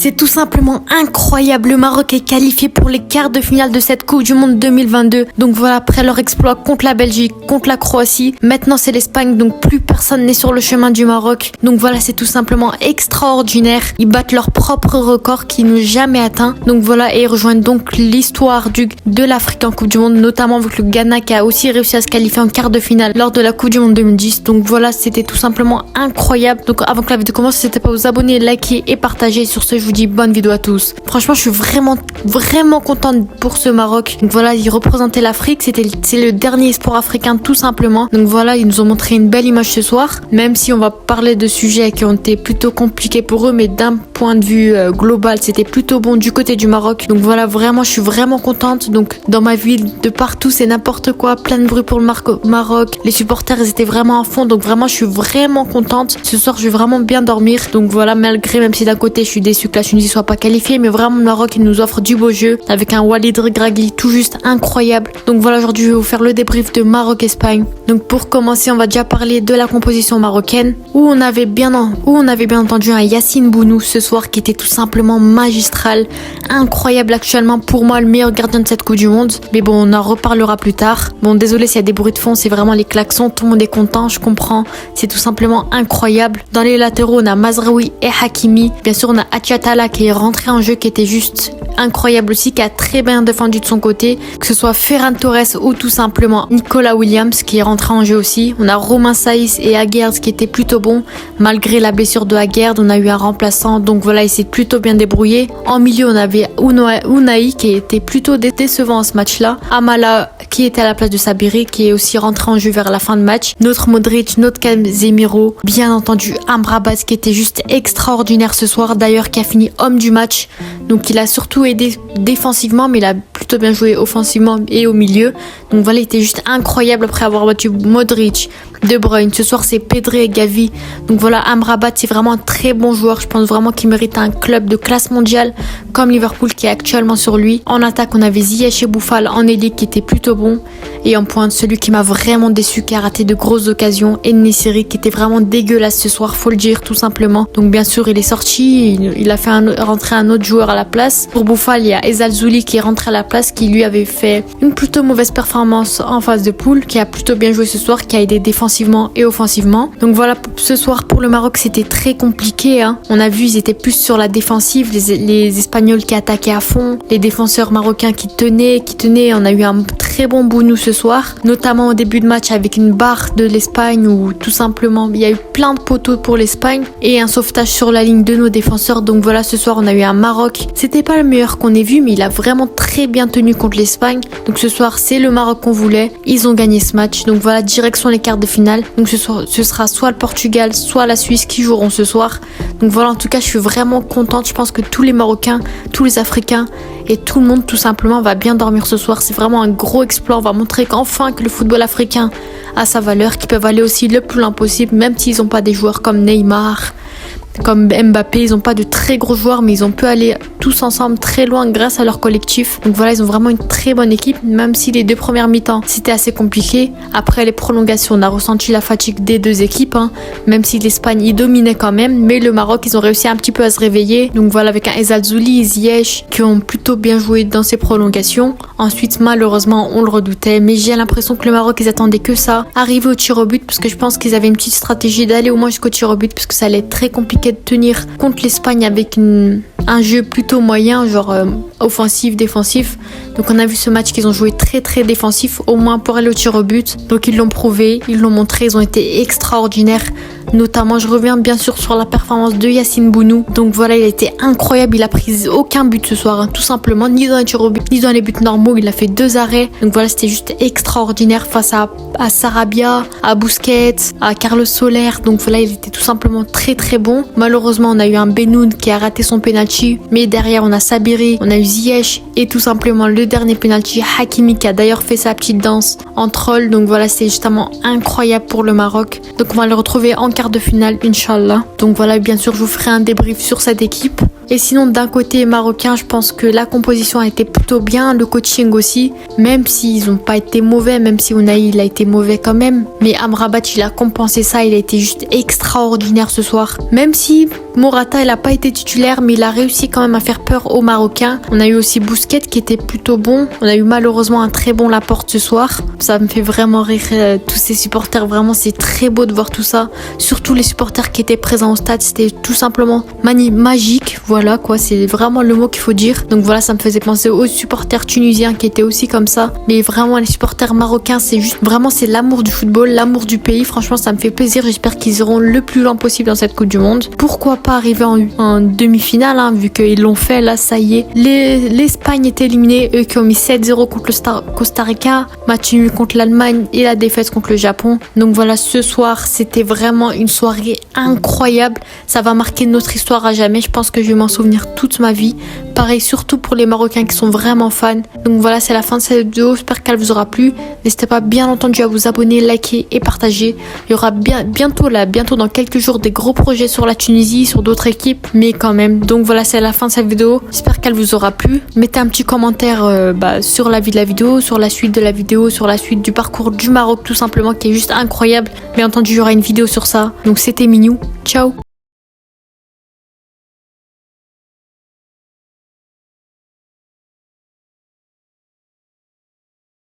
C'est tout simplement incroyable. Le Maroc est qualifié pour les quarts de finale de cette Coupe du Monde 2022. Donc voilà, après leur exploit contre la Belgique, contre la Croatie, maintenant c'est l'Espagne, donc plus personne n'est sur le chemin du Maroc. Donc voilà, c'est tout simplement extraordinaire. Ils battent leur propre record qui n'ont jamais atteint. Donc voilà, et ils rejoignent donc l'histoire de l'Afrique en Coupe du Monde, notamment avec le Ghana qui a aussi réussi à se qualifier en quart de finale lors de la Coupe du Monde 2010. Donc voilà, c'était tout simplement incroyable. Donc avant que la vidéo commence, n'hésitez pas à vous abonner, liker et partager. Sur ce, je vous dis bonne vidéo à tous. Franchement, je suis vraiment contente pour ce Maroc. Donc voilà, ils représentaient l'Afrique. C'est le dernier espoir africain tout simplement. Donc voilà, ils nous ont montré une belle image ce soir. Même si on va parler de sujets qui ont été plutôt compliqués pour eux, mais d'un point de vue global, c'était plutôt bon du côté du Maroc. Donc voilà, vraiment, je suis vraiment contente. Donc dans ma ville, de partout, c'est n'importe quoi. Plein de bruit pour le Maroc. Les supporters, ils étaient vraiment à fond. Donc vraiment, je suis vraiment contente. Ce soir, je vais vraiment bien dormir. Donc voilà, malgré, même si d'un côté, je suis déçue que la Tunisie soit pas qualifiée, mais vraiment, le Maroc, il nous offre du beau jeu avec un Walid Regragui tout juste incroyable. Donc voilà, aujourd'hui, je vais vous faire le débrief de Maroc-Espagne. Donc pour commencer, on va déjà parler de la composition marocaine où on avait bien entendu un Yacine Bounou ce soir qui était tout simplement magistral, incroyable actuellement pour moi le meilleur gardien de cette Coupe du Monde. Mais bon, on en reparlera plus tard. Bon, désolé s'il y a des bruits de fond, c'est vraiment les klaxons, tout le monde est content, je comprends. C'est tout simplement incroyable. Dans les latéraux, on a Mazraoui et Hakimi. Bien sûr, on a Atiatala qui est rentré en jeu, qui était juste incroyable aussi, qui a très bien défendu de son côté, que ce soit Ferran Torres ou tout simplement Nicolas Williams qui est rentré en jeu aussi. On a Romain Saïs et Aguerd qui étaient plutôt bons. Malgré la blessure de Aguerd, on a eu un remplaçant, donc voilà, il s'est plutôt bien débrouillé. En milieu, on avait Unai qui était plutôt décevant à ce match-là. Amala qui était à la place de Sabiri qui est aussi rentré en jeu vers la fin de match. Notre Modric, notre Casemiro, bien entendu Amrabat qui était juste extraordinaire ce soir, d'ailleurs qui a fini homme du match. Donc il a surtout aidé défensivement, mais il a plutôt bien joué offensivement et au milieu. Donc voilà, il était juste incroyable après avoir battu Modric, De Bruyne. Ce soir, c'est Pedri et Gavi. Donc voilà, Amrabat, c'est vraiment un très bon joueur. Je pense vraiment qu'il mérite un club de classe mondiale comme Liverpool qui est actuellement sur lui. En attaque, on avait Ziyech et Boufal en ailier qui était plutôt bon. Et en pointe, celui qui m'a vraiment déçu, qui a raté de grosses occasions, En-Nesyri qui était vraiment dégueulasse ce soir, faut le dire tout simplement. Donc bien sûr, il est sorti, il a fait rentrer un autre joueur à la place. Pour Boufal, il y a Ezal Zouli qui est rentré à la place, qui lui avait fait une plutôt mauvaise performance en phase de poule, qui a plutôt bien joué ce soir, qui a aidé défensivement et offensivement. Donc voilà, ce soir pour le Maroc, c'était très compliqué, hein. On a vu, ils étaient plus sur la défensive, les Espagnols qui attaquaient à fond, les défenseurs marocains qui tenaient. On a eu un très bon Bounou ce soir, notamment au début de match avec une barre de l'Espagne où tout simplement il y a eu plein de poteaux pour l'Espagne et un sauvetage sur la ligne de nos défenseurs. Donc voilà, ce soir on a eu un Maroc, c'était pas le meilleur qu'on ait vu, mais il a vraiment très bien tenu contre l'Espagne. Donc ce soir c'est le Maroc qu'on voulait, ils ont gagné ce match. Donc voilà, direction les quarts de finale. Donc ce sera soit le Portugal, soit la Suisse qui joueront ce soir. Donc voilà, en tout cas je suis vraiment contente. Je pense que tous les Marocains, tous les Africains et tout le monde tout simplement va bien dormir ce soir. C'est vraiment un gros exploit. On va montrer qu'enfin que le football africain a sa valeur, qu'ils peuvent aller aussi le plus loin possible, même s'ils n'ont pas des joueurs comme Neymar, comme Mbappé, ils n'ont pas de très gros joueurs, mais ils ont pu aller tous ensemble très loin grâce à leur collectif. Donc voilà, ils ont vraiment une très bonne équipe, même si les deux premières mi-temps c'était assez compliqué. Après les prolongations, on a ressenti la fatigue des deux équipes, hein. Même si l'Espagne y dominait quand même, mais le Maroc, ils ont réussi un petit peu à se réveiller. Donc voilà, avec un Ezal Zouli et Ziyech qui ont plutôt bien joué dans ces prolongations. Ensuite, malheureusement, on le redoutait, mais j'ai l'impression que le Maroc, ils attendaient que ça, arriver au tir au but, parce que je pense qu'ils avaient une petite stratégie d'aller au moins jusqu'au tir au but, parce que ça allait être très compliqué de tenir contre l'Espagne avec un jeu plutôt moyen, genre offensif, défensif. Donc on a vu ce match qu'ils ont joué très défensif, au moins pour aller au tir au but. Donc ils l'ont prouvé, ils l'ont montré, ils ont été extraordinaires. Notamment, je reviens bien sûr sur la performance de Yacine Bounou. Donc voilà, il a été incroyable, il a pris aucun but ce soir, hein, tout simplement, ni dans les tirs au but, ni dans les buts normaux. Il a fait 2 arrêts. Donc voilà, c'était juste extraordinaire face à Sarabia, à Busquets, à Carlos Soler. Donc voilà, il était tout simplement très bon. Malheureusement, on a eu un Benoun qui a raté son penalty, mais derrière on a Sabiri, on a eu Ziyech et tout simplement le dernier penalty, Hakimi, qui a d'ailleurs fait sa petite danse en troll. Donc voilà, c'est justement incroyable pour le Maroc. Donc on va le retrouver en quart de finale, Inch'Allah. Donc voilà, bien sûr, je vous ferai un débrief sur cette équipe. Et sinon, d'un côté marocain, je pense que la composition a été plutôt bien, le coaching aussi, même s'ils n'ont pas été mauvais, même si Unai il a été mauvais quand même. Mais Amrabat, il a compensé ça, il a été juste extraordinaire ce soir. Même si Morata, il n'a pas été titulaire, mais il a réussi quand même à faire peur aux Marocains. On a eu aussi Busquets qui était plutôt bon. On a eu malheureusement un très bon Laporte ce soir. Ça me fait vraiment rire, tous ces supporters. Vraiment, c'est très beau de voir tout ça. Surtout les supporters qui étaient présents au stade. C'était tout simplement magique. Voilà quoi, c'est vraiment le mot qu'il faut dire. Donc voilà, ça me faisait penser aux supporters tunisiens qui étaient aussi comme ça. Mais vraiment, les supporters marocains, c'est juste vraiment, c'est l'amour du football, l'amour du pays. Franchement, ça me fait plaisir. J'espère qu'ils iront le plus loin possible dans cette Coupe du Monde. Pourquoi pas arriver en demi-finale, hein, vu qu'ils l'ont fait, là, ça y est. L'Espagne est éliminée, eux qui ont mis 7-0 contre le Costa Rica, match nul contre l'Allemagne et la défaite contre le Japon. Donc voilà, ce soir, c'était vraiment une soirée incroyable. Ça va marquer notre histoire à jamais. Je pense que je vais m'en souvenir toute ma vie. Pareil, surtout pour les Marocains qui sont vraiment fans. Donc voilà, c'est la fin de cette vidéo. J'espère qu'elle vous aura plu. N'hésitez pas bien entendu à vous abonner, liker et partager. Il y aura bientôt dans quelques jours des gros projets sur la Tunisie, sur d'autres équipes, mais quand même. Donc voilà, c'est la fin de cette vidéo. J'espère qu'elle vous aura plu. Mettez un petit commentaire sur l'avis de la vidéo, sur la suite de la vidéo, sur la suite du parcours du Maroc tout simplement qui est juste incroyable. Bien entendu, il y aura une vidéo sur ça. Donc c'était Minou. Ciao.